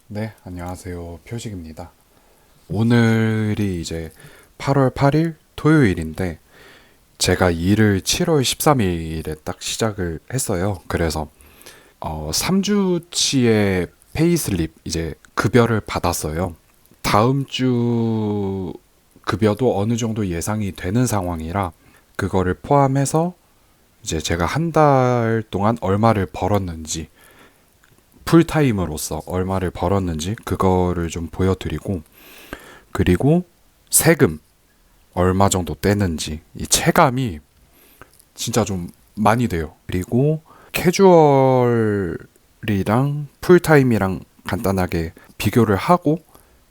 네, 안녕하세요. 표식입니다. 오늘이 이제 8월 8일 토요일인데 제가 일을 7월 13일에 딱 시작을 했어요. 그래서 3주치의 페이슬립 이제 급여를 받았어요. 다음 주 급여도 어느 정도 예상이 되는 상황이라 그거를 포함해서 이제 제가 한 달 동안 얼마를 벌었는지 풀타임으로서 얼마를 벌었는지 그거를 좀 보여드리고, 그리고 세금 얼마 정도 떼는지 이 체감이 진짜 좀 많이 돼요. 그리고 캐주얼이랑 풀타임이랑 간단하게 비교를 하고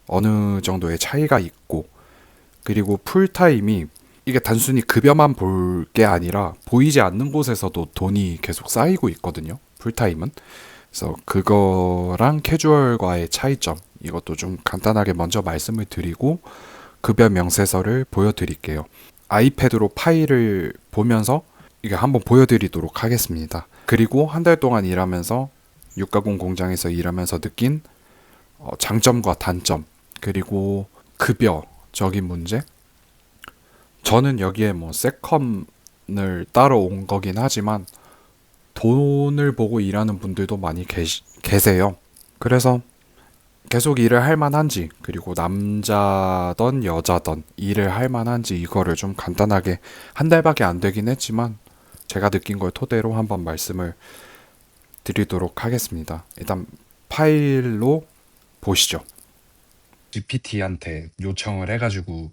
어느 정도의 차이가 있고, 그리고 풀타임이 이게 단순히 급여만 볼 게 아니라 보이지 않는 곳에서도 돈이 계속 쌓이고 있거든요. 풀타임은. 그래서 그거랑 캐주얼과의 차이점 이것도 좀 간단하게 먼저 말씀을 드리고 급여 명세서를 보여드릴게요. 아이패드로 파일을 보면서 이게 한번 보여드리도록 하겠습니다. 그리고 한 달 동안 일하면서 육가공 공장에서 일하면서 느낀 장점과 단점, 그리고 급여적인 문제. 저는 여기에 뭐 세컨을 따로 온 거긴 하지만 돈을 보고 일하는 분들도 많이 계세요. 그래서 계속 일을 할 만한지, 그리고 남자던 여자던 일을 할 만한지 이거를 좀 간단하게 한 달밖에 안 되긴 했지만 제가 느낀 걸 토대로 한번 말씀을 드리도록 하겠습니다. 일단 파일로 보시죠. GPT한테 요청을 해가지고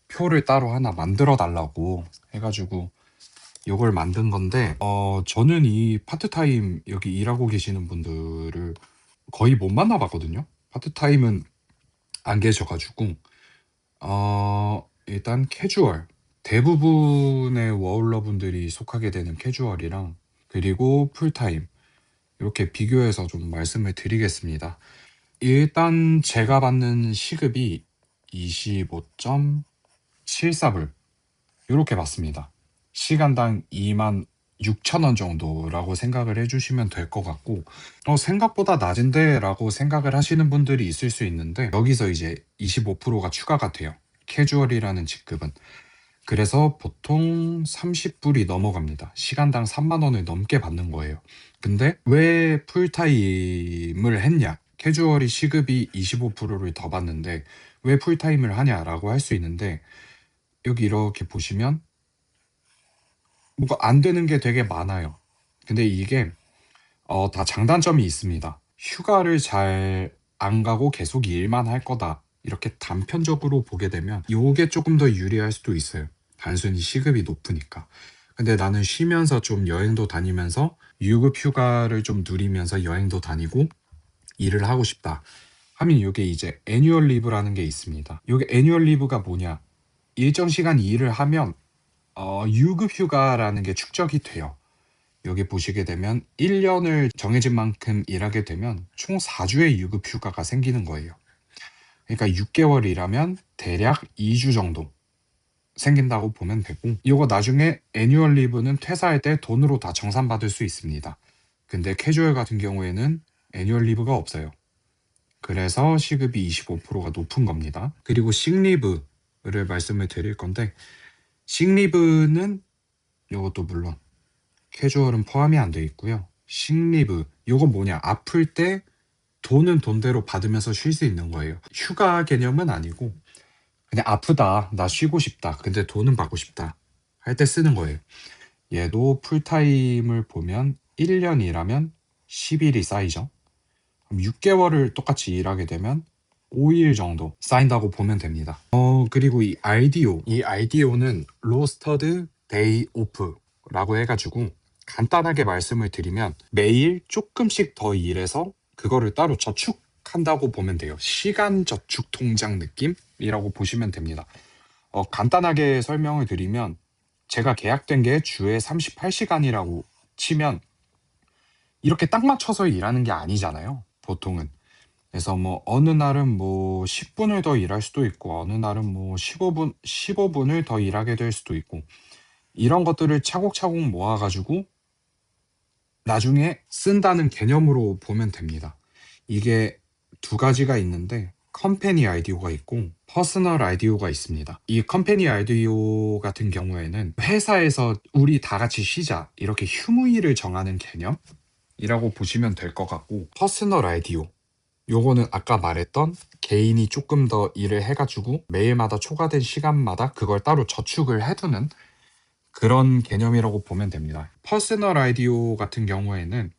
표를 따로 하나 만들어 달라고 해가지고 요걸 만든 건데, 저는 이 파트타임 여기 일하고 계시는 분들을 거의 못 만나봤거든요. 파트타임은 안 계셔가지고, 일단 캐주얼. 대부분의 워홀러분들이 속하게 되는 캐주얼이랑, 그리고 풀타임. 이렇게 비교해서 좀 말씀을 드리겠습니다. 일단 제가 받는 시급이 25.74불. 이렇게 받습니다. 시간당 2만 6천 원 정도라고 생각을 해주시면 될 것 같고, 생각보다 낮은데 라고 생각을 하시는 분들이 있을 수 있는데, 여기서 이제 25%가 추가가 돼요. 캐주얼이라는 직급은. 그래서 보통 30불이 넘어갑니다. 시간당 3만 원을 넘게 받는 거예요. 근데 왜 풀타임을 했냐? 캐주얼이 시급이 25%를 더 받는데 왜 풀타임을 하냐라고 할 수 있는데, 여기 이렇게 보시면 뭐가 안 되는 게 되게 많아요. 근데 이게 다 장단점이 있습니다. 휴가를 잘 안 가고 계속 일만 할 거다. 이렇게 단편적으로 보게 되면 요게 조금 더 유리할 수도 있어요. 단순히 시급이 높으니까. 근데 나는 쉬면서 좀 여행도 다니면서 유급 휴가를 좀 누리면서 여행도 다니고 일을 하고 싶다 하면 요게 이제 애뉴얼 리브라는 게 있습니다. 요게 애뉴얼 리브가 뭐냐? 일정 시간 일을 하면 유급 휴가라는 게 축적이 돼요. 여기 보시게 되면 1년을 정해진 만큼 일하게 되면 총 4주의 유급 휴가가 생기는 거예요. 그러니까 6개월 일하면 대략 2주 정도 생긴다고 보면 되고, 이거 나중에 애뉴얼 리브는 퇴사할 때 돈으로 다 정산받을 수 있습니다. 근데 캐주얼 같은 경우에는 애뉴얼 리브가 없어요. 그래서 시급이 25%가 높은 겁니다. 그리고 식리브를 말씀을 드릴 건데, 식리브는 이것도 물론 캐주얼은 포함이 안 돼 있고요. 식리브, 요건 뭐냐? 아플 때 돈은 돈대로 받으면서 쉴 수 있는 거예요. 휴가 개념은 아니고 그냥 아프다, 나 쉬고 싶다, 근데 돈은 받고 싶다 할 때 쓰는 거예요. 얘도 풀타임을 보면 1년 일하면 10일이 쌓이죠. 그럼 6개월을 똑같이 일하게 되면 5일 정도 쌓인다고 보면 됩니다. 그리고 이 RDO는 로스터드 데이 오프라고 해가지고 간단하게 말씀을 드리면 매일 조금씩 더 일해서 그거를 따로 저축한다고 보면 돼요. 시간 저축 통장 느낌이라고 보시면 됩니다. 간단하게 설명을 드리면 제가 계약된 게 주에 38시간이라고 치면 이렇게 딱 맞춰서 일하는 게 아니잖아요, 보통은. 그래서 뭐 어느 날은 뭐 10분을 더 일할 수도 있고 어느 날은 뭐 15분을 더 일하게 될 수도 있고, 이런 것들을 차곡차곡 모아가지고 나중에 쓴다는 개념으로 보면 됩니다. 이게 두 가지가 있는데 컴퍼니 아이디어가 있고 퍼스널 아이디어가 있습니다. 이 컴퍼니 아이디어 같은 경우에는 회사에서 우리 다 같이 쉬자 이렇게 휴무일을 정하는 개념이라고 보시면 될 것 같고, 퍼스널 아이디어 요거는 아까 말했던 개인이 조금 더 일을 해가지고 매일마다 초과된 시간마다 그걸 따로 저축을 해두는 그런 개념이라고 보면 됩니다. 퍼스널 아이디어 같은 경우에는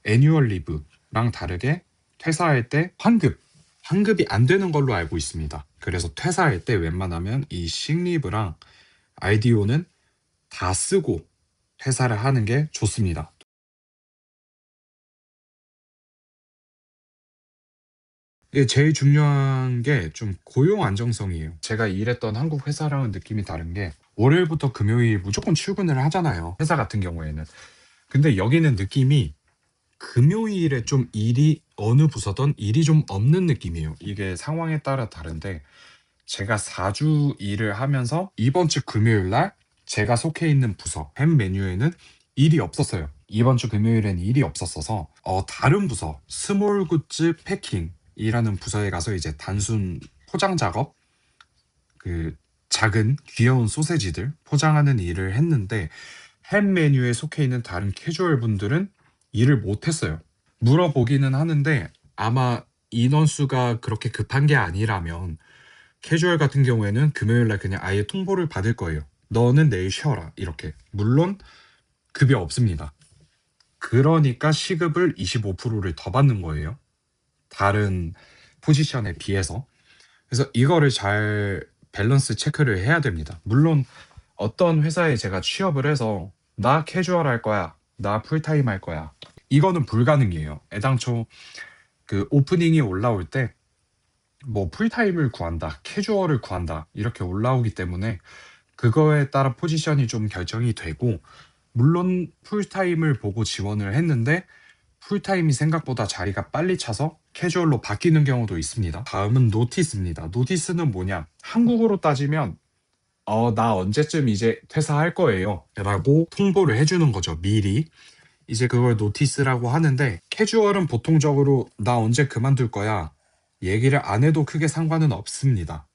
애뉴얼 리브랑 다르게 퇴사할 때 환급이 안 되는 걸로 알고 있습니다. 그래서 퇴사할 때 웬만하면 이 식리브랑 아이디어는 다 쓰고 퇴사를 하는 게 좋습니다. 이게 제일 중요한 게 좀 고용 안정성이에요. 제가 일했던 한국 회사랑은 느낌이 다른 게 월요일부터 금요일 무조건 출근을 하잖아요. 회사 같은 경우에는. 근데 여기는 느낌이 금요일에 좀 일이 어느 부서든 일이 좀 없는 느낌이에요. 이게 상황에 따라 다른데 제가 4주 일을 하면서 이번 주 금요일 날 제가 속해 있는 부서 햄 메뉴에는 일이 없었어요. 이번 주 금요일엔 일이 없었어서 다른 부서 스몰 굿즈 패킹이라는 부서에 가서 이제 단순 포장 작업, 그 작은 귀여운 소세지들 포장하는 일을 했는데 햄 메뉴에 속해 있는 다른 캐주얼 분들은 일을 못 했어요. 물어보기는 하는데 아마 인원수가 그렇게 급한 게 아니라면 캐주얼 같은 경우에는 금요일 날 그냥 아예 통보를 받을 거예요. 너는 내일 쉬어라. 이렇게. 물론 급여 없습니다. 그러니까 시급을 25%를 더 받는 거예요. 다른 포지션에 비해서. 그래서 이거를 잘 밸런스 체크를 해야 됩니다. 물론 어떤 회사에 제가 취업을 해서 나 캐주얼 할 거야. 나 풀타임 할 거야. 이거는 불가능이에요. 애당초 그 오프닝이 올라올 때 뭐 풀타임을 구한다, 캐주얼을 구한다 이렇게 올라오기 때문에 그거에 따라 포지션이 좀 결정이 되고, 물론 풀타임을 보고 지원을 했는데 풀타임이 생각보다 자리가 빨리 차서 캐주얼로 바뀌는 경우도 있습니다. 다음은 노티스입니다. 노티스는 뭐냐? 한국어로 따지면 나 언제쯤 이제 퇴사할 거예요 라고 통보를 해주는 거죠, 미리. 이제 그걸 노티스라고 하는데 캐주얼은 보통적으로 나 언제 그만둘 거야 얘기를 안 해도 크게 상관은 없습니다.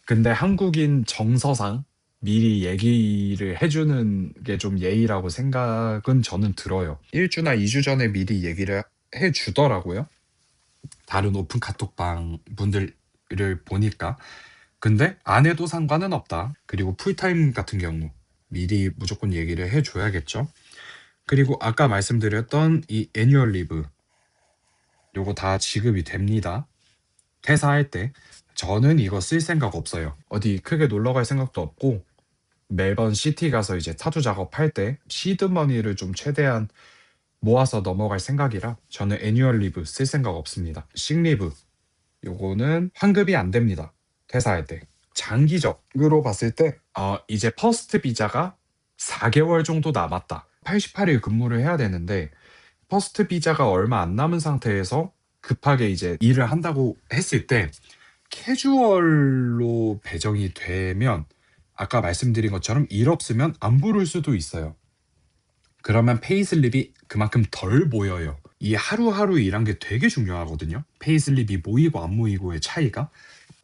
근데 한국인 정서상 미리 얘기를 해주는 게 좀 예의라고 생각은 저는 들어요. 1주나 2주 전에 미리 얘기를 해주더라고요. 다른 오픈 카톡방 분들을 보니까. 근데 안 해도 상관은 없다. 그리고 풀타임 같은 경우 미리 무조건 얘기를 해줘야겠죠. 그리고 아까 말씀드렸던 이 애뉴얼 리브 요거 다 지급이 됩니다. 퇴사할 때. 저는 이거 쓸 생각 없어요. 어디 크게 놀러 갈 생각도 없고 매번 시티 가서 이제 타투 작업할 때 시드머니를 좀 최대한 모아서 넘어갈 생각이라 저는 애뉴얼 리브 쓸 생각 없습니다. 식리브 요거는 환급이 안 됩니다. 퇴사할 때. 장기적으로 봤을 때 이제 퍼스트 비자가 4개월 정도 남았다. 88일 근무를 해야 되는데 퍼스트 비자가 얼마 안 남은 상태에서 급하게 이제 일을 한다고 했을 때 캐주얼로 배정이 되면 아까 말씀드린 것처럼 일 없으면 안 부를 수도 있어요. 그러면 페이슬립이 그만큼 덜 모여요. 이 하루하루 일한 게 되게 중요하거든요. 페이슬립이 모이고 안 모이고의 차이가.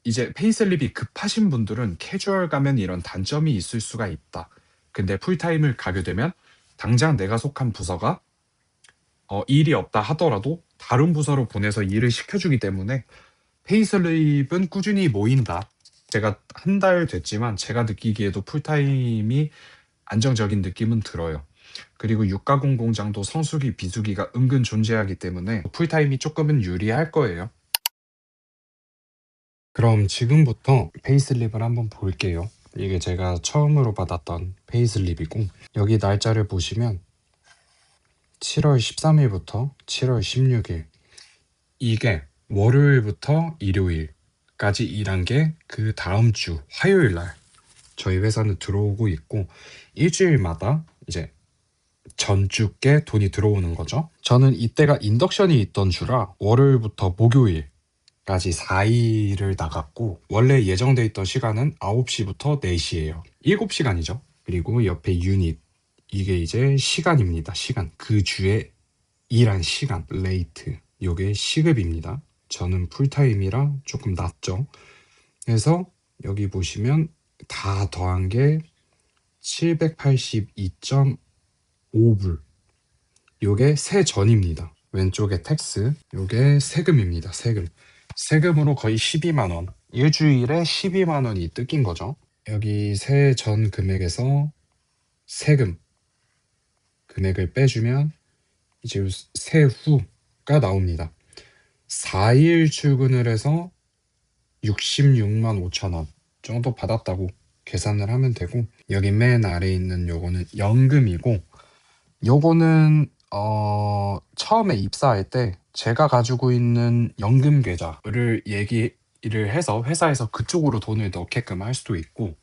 이제 페이슬립이 급하신 분들은 캐주얼 가면 이런 단점이 있을 수가 있다. 근데 풀타임을 가게 되면 당장 내가 속한 부서가 일이 없다 하더라도 다른 부서로 보내서 일을 시켜주기 때문에 페이슬립은 꾸준히 모인다. 제가 한 달 됐지만 제가 느끼기에도 풀타임이 안정적인 느낌은 들어요. 그리고 육가공 공장도 성수기, 비수기가 은근 존재하기 때문에 풀타임이 조금은 유리할 거예요. 그럼 지금부터 페이슬립을 한번 볼게요. 이게 제가 처음으로 받았던 페이슬립이고 여기 날짜를 보시면 7월 13일부터 7월 16일 이게 월요일부터 일요일까지 일한 게 그 다음 주 화요일 날 저희 회사는 들어오고 있고 일주일마다 이제 전주께 돈이 들어오는 거죠. 저는 이때가 인덕션이 있던 주라 월요일부터 목요일까지 4일을 나갔고 원래 예정돼 있던 시간은 9시부터 4시예요. 7시간이죠. 그리고 옆에 유닛 이게 이제 시간입니다. 시간. 그 주에 일한 시간 레이트 요게 시급입니다. 저는 풀타임이라 조금 낮죠. 그래서 여기 보시면 다 더한 게 782.5불. 요게 세전입니다. 왼쪽에 텍스, 요게 세금입니다. 세금. 세금으로 거의 12만 원. 일주일에 12만 원이 뜯긴 거죠. 여기 세전 금액에서 세금 금액을 빼주면 이제 세후가 나옵니다. 4일 출근을 해서 66만 5천 원 정도 받았다고 계산을 하면 되고, 여기 맨 아래에 있는 요거는 연금이고, 요거는 처음에 입사할 때 제가 가지고 있는 연금 계좌를 얘기를 해서 회사에서 그쪽으로 돈을 넣게끔 할 수도 있고,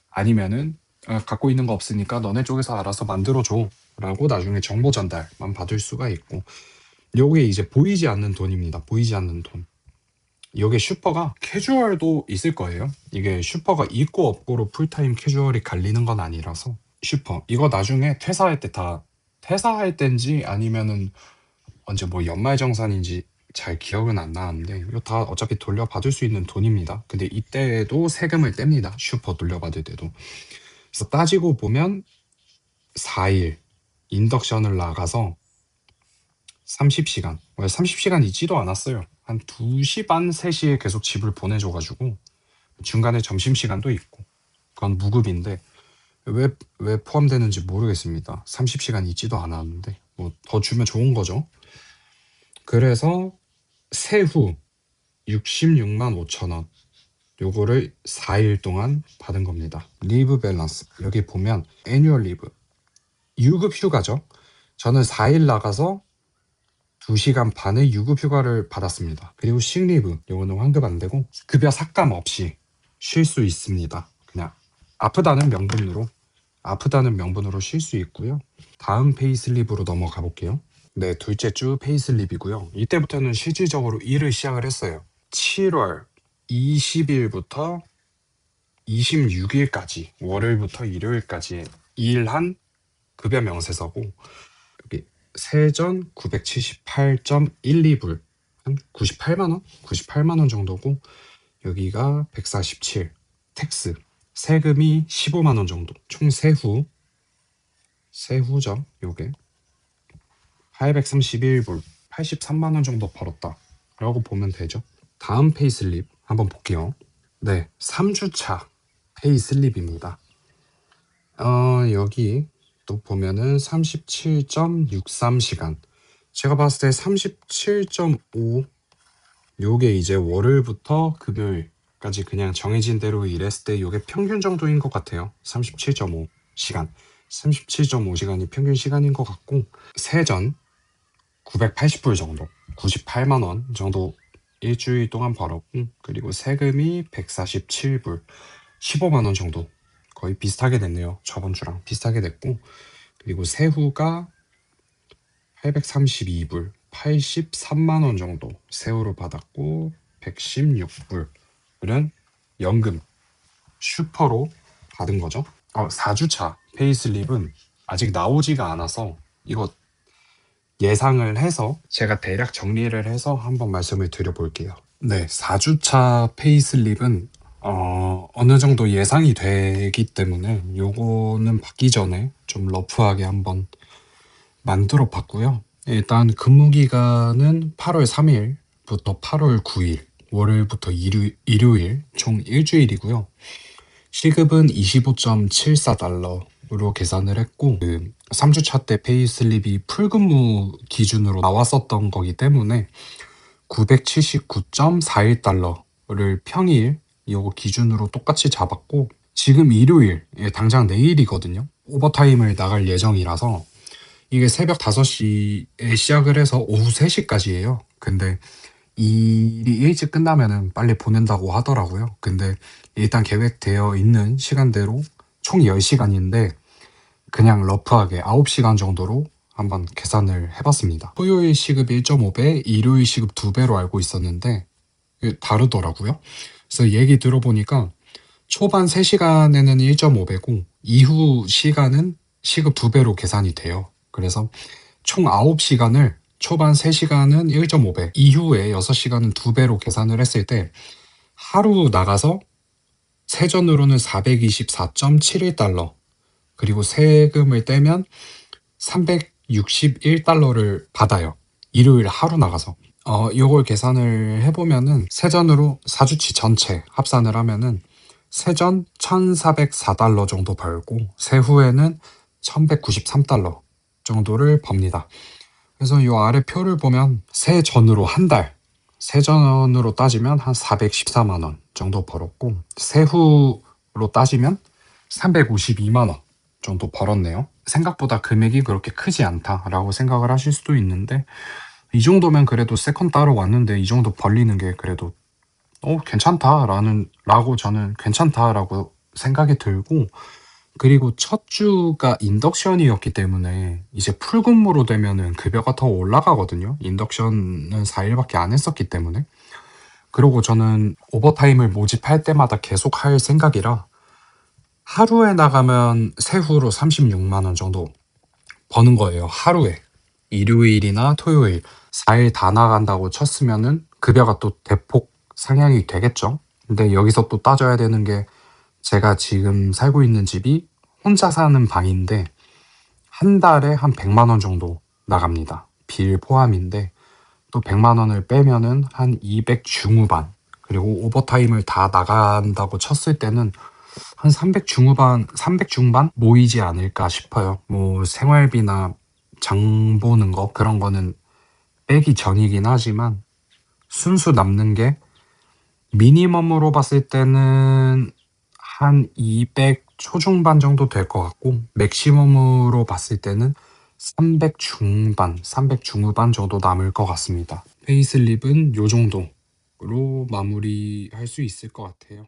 아니면은 갖고 있는 거 없으니까 너네 쪽에서 알아서 만들어줘 라고 나중에 정보 전달만 받을 수가 있고, 요게 이제 보이지 않는 돈입니다. 보이지 않는 돈. 요게 슈퍼가 캐주얼도 있을 거예요. 이게 슈퍼가 있고 없고로 풀타임 캐주얼이 갈리는 건 아니라서. 슈퍼 이거 나중에 퇴사할 때인지 아니면은 언제 뭐 연말정산인지 잘 기억은 안 나는데, 이거 다 어차피 돌려받을 수 있는 돈입니다. 근데 이때도 세금을 뗍니다. 슈퍼 돌려받을 때도. 그래서 따지고 보면 4일 인덕션을 나가서 30시간, 30시간 있지도 않았어요. 한 2시 반, 3시에 계속 집을 보내줘가지고, 중간에 점심시간도 있고, 그건 무급인데, 왜 포함되는지 모르겠습니다. 30시간 있지도 않았는데, 뭐 더 주면 좋은 거죠. 그래서 세후 66만 5천 원, 요거를 4일 동안 받은 겁니다. 리브 밸런스, 여기 보면 애뉴얼 리브, 유급 휴가죠. 저는 4일 나가서 2시간 반의 유급 휴가를 받았습니다. 그리고 식리브, 요거는 환급 안 되고 급여 삭감 없이 쉴 수 있습니다. 그냥 아프다는 명분으로 쉴 수 있고요. 다음 페이슬립으로 넘어가 볼게요. 네, 둘째 주 페이슬립이고요. 이때부터는 실질적으로 일을 시작을 했어요. 7월 20일부터 26일까지, 월요일부터 일요일까지 일한 급여 명세서고, 여기 세전 978.12불, 한 98만 원? 98만 원 정도고, 여기가 147, 텍스, 세금이 15만 원 정도. 총 세후죠. 요게 831불, 83만 원 정도 벌었다 라고 보면 되죠. 다음 페이슬립 한번 볼게요. 네, 3주차 페이슬립입니다. 여기 또 보면은 37.63시간. 제가 봤을 때 37.5, 요게 이제 월요일부터 금요일까지 그냥 정해진 대로 일했을 때 요게 평균 정도인 것 같아요. 37.5시간. 37.5시간이 평균 시간인 것 같고, 세전 980불 정도, 98만 원 정도 일주일 동안 벌었고, 그리고 세금이 147불, 15만 원 정도, 거의 비슷하게 됐네요. 저번 주랑 비슷하게 됐고, 그리고 세후가 832불, 83만 원 정도 세후로 받았고, 116불은 연금, 슈퍼로 받은 거죠. 4주차 페이슬립은 아직 나오지가 않아서 이거 예상을 해서 제가 대략 정리를 해서 한번 말씀을 드려볼게요. 네, 4주차 페이슬립은 어느 정도 예상이 되기 때문에 요거는 받기 전에 좀 러프하게 한번 만들어 봤고요. 일단 근무 기간은 8월 3일부터 8월 9일, 월요일부터 일요일 총 일주일이고요. 시급은 25.74달러로 계산을 했고, 3주차 때 페이슬립이 풀근무 기준으로 나왔었던 거기 때문에 979.41달러를 평일 요거 기준으로 똑같이 잡았고, 지금 일요일, 당장 내일이거든요. 오버타임을 나갈 예정이라서 이게 새벽 5시에 시작을 해서 오후 3시까지예요. 근데 일이 일찍 끝나면은 빨리 보낸다고 하더라고요. 근데 일단 계획되어 있는 시간대로 총 10시간인데 그냥 러프하게 9시간 정도로 한번 계산을 해봤습니다. 토요일 시급 1.5배, 일요일 시급 2배로 알고 있었는데 다르더라고요. 그래서 얘기 들어보니까 초반 3시간에는 1.5배고 이후 시간은 시급 2배로 계산이 돼요. 그래서 총 9시간을 초반 3시간은 1.5배, 이후에 6시간은 2배로 계산을 했을 때 하루 나가서 세전으로는 424.71달러, 그리고 세금을 떼면 361달러를 받아요. 일요일 하루 나가서. 요걸 계산을 해보면은 세전으로 4주치 전체 합산을 하면은 세전 1,404달러 정도 벌고 세후에는 1,193달러 정도를 법니다. 그래서 요 아래 표를 보면 세전으로 한 달, 세전으로 따지면 한 414만 원 정도 벌었고 세후로 따지면 352만 원 정도 벌었네요. 생각보다 금액이 그렇게 크지 않다라고 생각을 하실 수도 있는데, 이 정도면 그래도 세컨 따로 왔는데 이 정도 벌리는 게 그래도 괜찮다라고 저는 괜찮다라고 생각이 들고, 그리고 첫 주가 인덕션이었기 때문에 이제 풀근무로 되면은 급여가 더 올라가거든요. 인덕션은 4일밖에 안 했었기 때문에. 그리고 저는 오버타임을 모집할 때마다 계속 할 생각이라 하루에 나가면 세후로 36만 원 정도 버는 거예요. 하루에. 일요일이나 토요일 4일 다 나간다고 쳤으면은 급여가 또 대폭 상향이 되겠죠. 근데 여기서 또 따져야 되는 게, 제가 지금 살고 있는 집이 혼자 사는 방인데 한 달에 한 100만 원 정도 나갑니다. 빌 포함인데 또 100만 원을 빼면은 한 200 중후반, 그리고 오버타임을 다 나간다고 쳤을 때는 한 300 중후반, 300 중반 모이지 않을까 싶어요. 뭐 생활비나 장 보는 거 그런 거는 빼기 전이긴 하지만 순수 남는 게 미니멈으로 봤을 때는 한 200 초중반 정도 될 것 같고, 맥시멈으로 봤을 때는 300 중반, 300 중후반 정도 남을 것 같습니다. 페이슬립은 요 정도로 마무리할 수 있을 것 같아요.